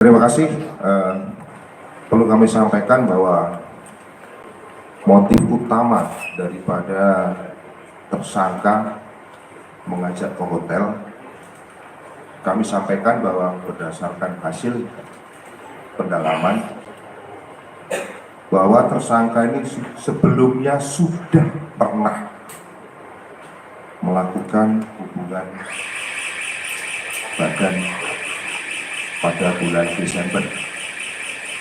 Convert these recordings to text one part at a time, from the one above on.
Terima kasih. Perlu kami sampaikan bahwa motif utama daripada tersangka mengajak ke hotel, kami sampaikan bahwa berdasarkan hasil pendalaman bahwa tersangka ini sebelumnya sudah pernah melakukan hubungan badan pada bulan Desember.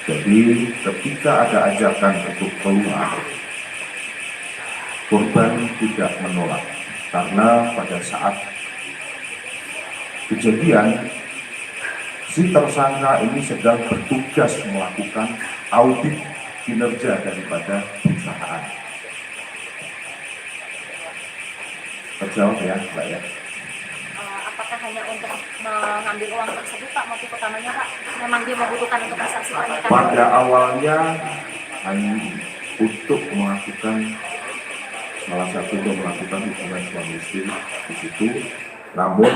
Jadi ketika ada ajakan untuk keluar, korban tidak menolak karena pada saat kejadian si tersangka ini sedang bertugas melakukan audit kinerja daripada perusahaan. Terjawab ya, Mbak ya. Apakah hanya untuk mengambil uang tersebut, Pak? Motif utamanya, Pak, memang dia membutuhkan untuk transaksi pernikahan? Pada awalnya hanya untuk melakukan salah satu untuk melakukan hubungan suami istri di situ. Namun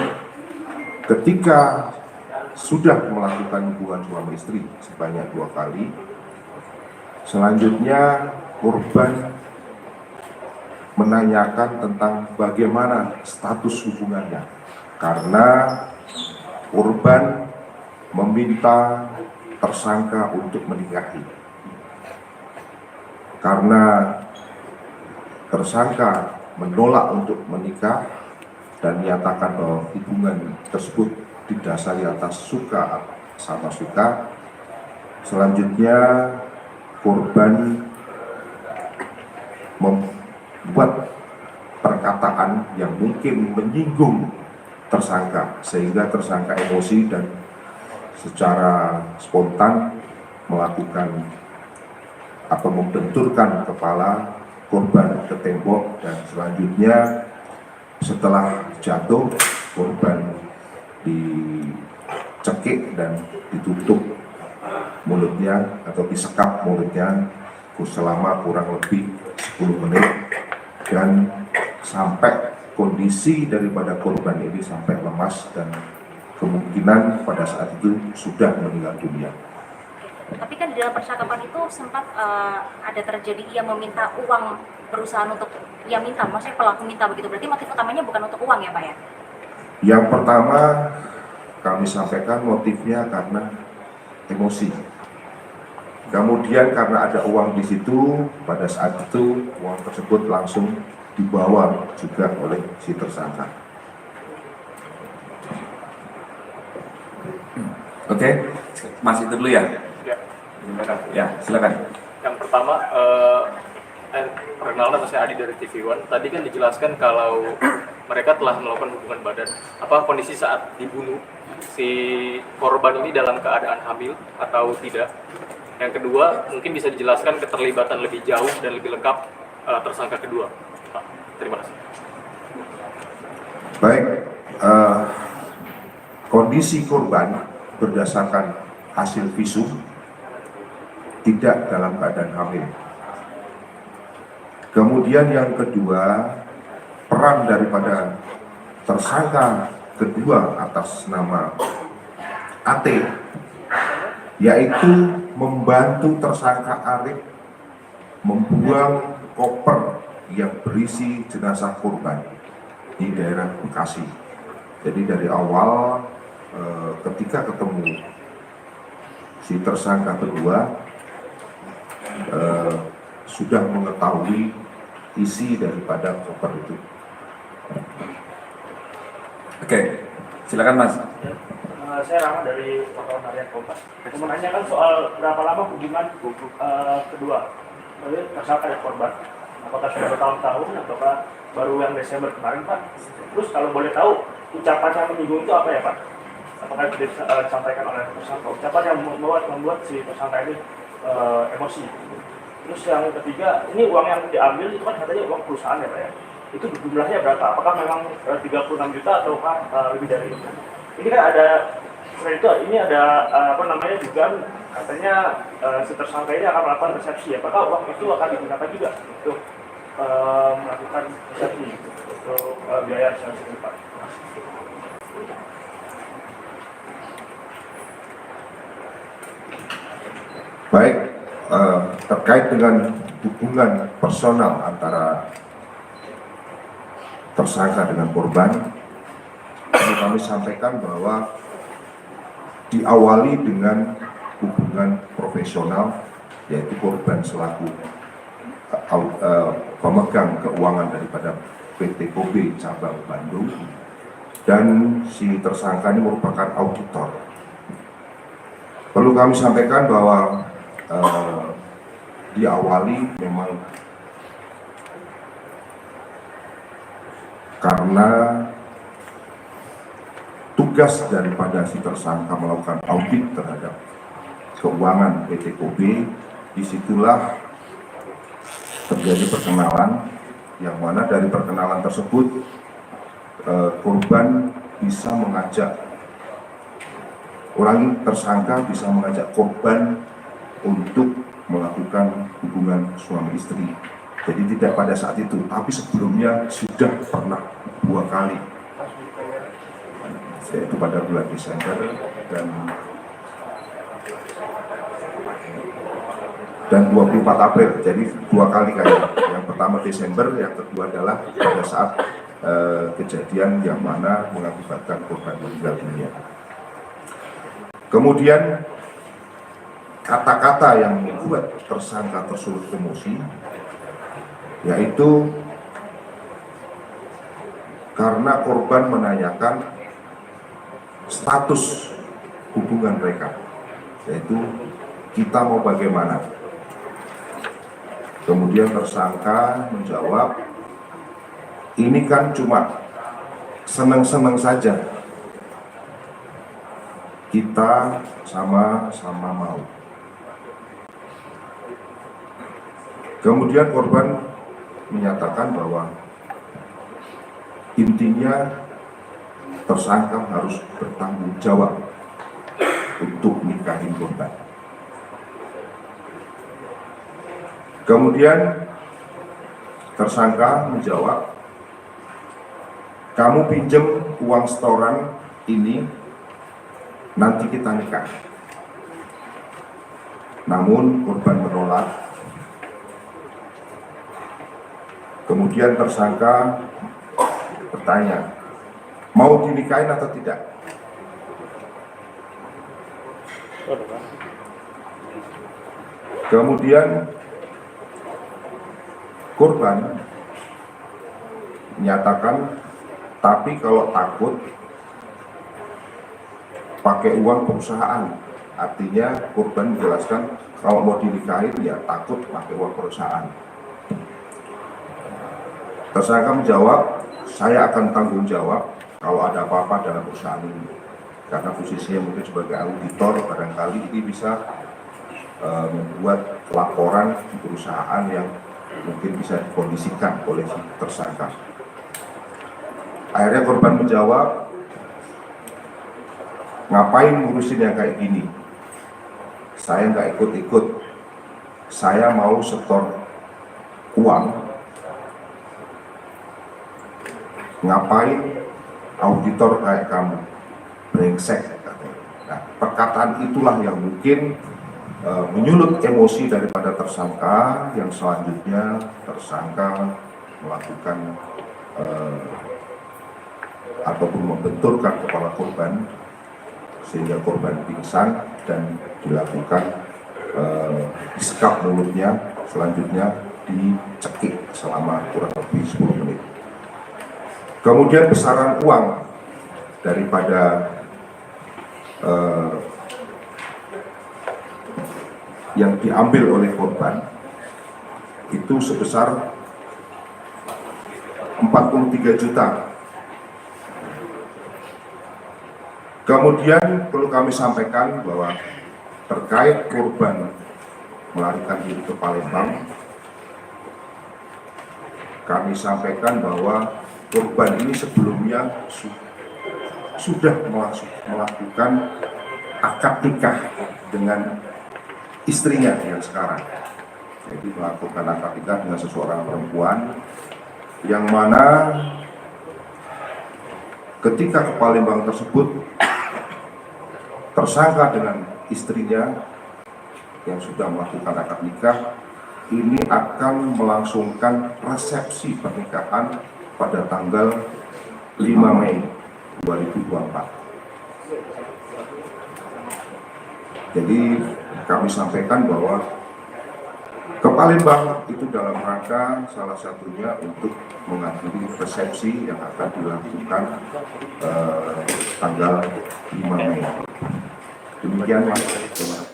ketika sudah melakukan hubungan suami istri sebanyak 2 kali, selanjutnya korban menanyakan tentang bagaimana status hubungannya karena korban meminta tersangka untuk menikahi. Karena tersangka menolak untuk menikah dan menyatakan bahwa hubungan tersebut didasari atas suka sama suka, selanjutnya korban membuat perkataan yang mungkin menyinggung tersangka sehingga tersangka emosi dan secara spontan melakukan atau membenturkan kepala korban ke tembok, dan selanjutnya setelah jatuh korban dicekik dan ditutup mulutnya atau disekap mulutnya selama kurang lebih 10 menit, dan sampai kondisi daripada korban ini sampai lemas dan kemungkinan pada saat itu sudah meninggal dunia. Tapi kan di dalam percakapan itu sempat ada terjadi ia meminta uang perusahaan untuk ia minta, maksudnya pelaku minta begitu. Berarti motif utamanya bukan untuk uang ya, Pak ya? Yang pertama kami sampaikan motifnya karena emosi. Kemudian karena ada uang di situ, pada saat itu uang tersebut langsung dibawa juga oleh si tersangka. Oke, Mas itu dulu ya? Ya, silakan. Yang pertama, perkenalan nama saya Adi dari TV One. Tadi kan dijelaskan kalau mereka telah melakukan hubungan badan. Apa kondisi saat dibunuh si korban ini dalam keadaan hamil atau tidak? Yang kedua, mungkin bisa dijelaskan keterlibatan lebih jauh dan lebih lengkap tersangka kedua. Terima kasih. Baik, kondisi korban berdasarkan hasil visum tidak dalam keadaan hamil. Kemudian yang kedua, peran daripada tersangka kedua atas nama AT, yaitu membantu tersangka Arif membuang koper yang berisi jenazah korban di daerah Bekasi. Jadi dari awal ketika ketemu si tersangka kedua sudah mengetahui isi daripada koper itu. Oke, silakan Mas. Saya Rama dari Portal Harian Kompas. Saya menanyakan soal berapa lama hubungan kedua tersangka dan korban. Apakah sudah bertahun-tahun ataukah baru yang Desember kemarin, Pak? Terus kalau boleh tahu ucapan yang menyinggung itu apa ya, Pak? Apakah itu disampaikan oleh tersangka? Ucapan yang membuat si tersangka ini emosi. Terus yang ketiga, ini uang yang diambil itu kan katanya uang perusahaan ya, Pak ya? Itu jumlahnya berapa? Apakah memang 36 juta ataukah lebih dari itu? Ini kan ada, selain itu ini ada juga katanya si tersangka ini akan melakukan resepsi. Apakah uang itu akan digunakan juga untuk melakukan resepsi untuk biaya resepsi ini, Pak? Baik, terkait dengan hubungan personal antara tersangka dengan korban, perlu kami sampaikan bahwa diawali dengan hubungan profesional, yaitu korban selaku pemegang keuangan daripada PT Kobe Cabang Bandung, dan si tersangka ini merupakan auditor. Perlu kami sampaikan bahwa diawali memang karena tugas daripada si tersangka melakukan audit terhadap keuangan PT Kobe. Disitulah terjadi perkenalan, yang mana dari perkenalan tersebut korban bisa mengajak, orang tersangka bisa mengajak korban untuk melakukan hubungan suami istri. Jadi tidak pada saat itu, tapi sebelumnya sudah pernah 2 kali, yaitu pada bulan Desember dan 24 April. Jadi 2 kali kayaknya. Yang pertama Desember, yang kedua adalah pada saat kejadian yang mana mengakibatkan korban meninggal dunia. Kemudian kata-kata yang membuat tersangka tersebut emosi, yaitu karena korban menanyakan status hubungan mereka, yaitu kita mau bagaimana. Kemudian tersangka menjawab, ini kan cuma senang-senang saja, kita sama-sama mau. Kemudian korban menyatakan bahwa intinya tersangka harus bertanggung jawab untuk nikahin korban. Kemudian tersangka menjawab, kamu pinjem uang setoran ini, nanti kita nikah. Namun korban menolak. Kemudian tersangka bertanya, mau dinikahin atau tidak? Kemudian korban menyatakan, tapi kalau takut pakai uang perusahaan. Artinya korban menjelaskan kalau mau dinikahin ya takut pakai uang perusahaan. Tersangka menjawab, saya akan tanggung jawab kalau ada apa-apa dalam perusahaan ini. Karena posisinya mungkin sebagai auditor, barangkali ini bisa membuat laporan di perusahaan yang mungkin bisa dikondisikan oleh si tersangka. Akhirnya korban menjawab, ngapain ngurusin yang kayak gini? Saya nggak ikut-ikut, saya mau setor uang. Ngapain auditor kayak kamu? Brengsek. Nah, perkataan itulah yang mungkin menyulut emosi daripada tersangka, yang selanjutnya tersangka melakukan ataupun membenturkan kepala korban sehingga korban pingsan dan dilakukan disekap mulutnya, selanjutnya dicekik selama kurang lebih 10 menit. Kemudian besaran uang daripada yang diambil oleh korban itu sebesar 43 juta. Kemudian perlu kami sampaikan bahwa terkait korban melarikan diri ke Palembang, kami sampaikan bahwa korban ini sebelumnya sudah melakukan akad nikah dengan istrinya yang sekarang. Jadi melakukan akad nikah dengan seseorang perempuan yang mana ketika ke Palembang tersebut tersangka dengan istrinya yang sudah melakukan akad nikah ini akan melangsungkan resepsi pernikahan pada tanggal 5 Mei 2024. Jadi kami sampaikan bahwa ke Palembang itu dalam rangka salah satunya untuk menghadiri resepsi yang akan dilakukan tanggal 5 Mei. Demikian Mas. Terima kasih.